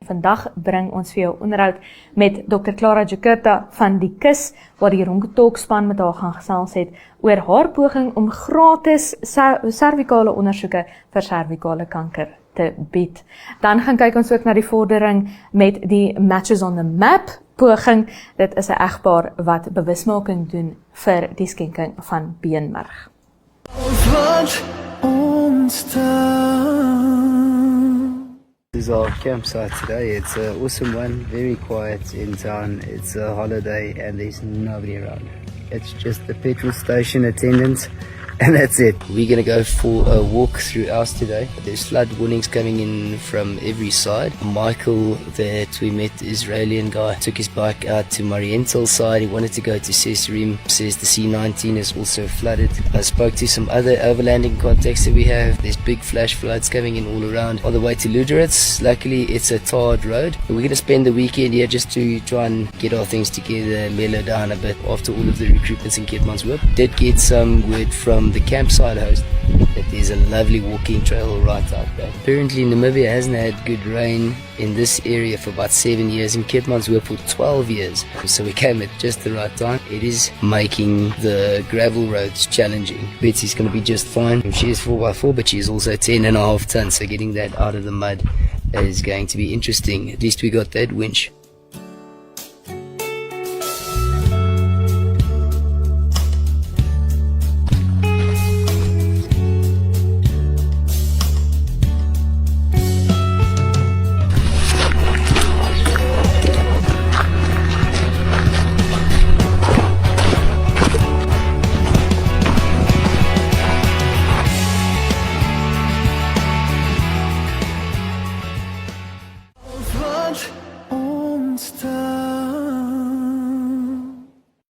Vandag bring ons vir jou onderhoud met Dr. Clara Jakarta van die KUS, waar die Ronke Talk span met haar gaan gesels het oor haar poging om gratis servikale ondersoeke vir servikale kanker te bied. Dan gaan kyk ons ook na die vordering met die Matches on the Map poging. Dit is 'n egpaar wat bewusmaking doen vir die skenking van beenmerg. This is our campsite today. It's an awesome one, very quiet in town. It's a holiday and there's nobody around. It's just the petrol station attendants and that's it. We're going to go for a walk through ours today. There's flood warnings coming in from every side. Michael that we met, the Israeli guy, took his bike out to Mariental side. He wanted to go to Cesarim. Says the C19 is also flooded. I spoke to some other overlanding contacts that we have. There's big flash floods coming in all around. On the way to Luderitz, luckily it's a tarred road. We're going to spend the weekend here just to try and get our things together, mellow down a bit after all of the recruitments in Keetmanshoop. Did get some word from the campsite host that there's a lovely walking trail right out there. Apparently Namibia hasn't had good rain in this area for about 7 years, in Keetmanshoop for 12 years. So we came at just the right time. It is making the gravel roads challenging. Betsy's going to be just fine. She is 4x4, but she's also 10.5 tons, so getting that out of the mud is going to be interesting. At least we got that winch.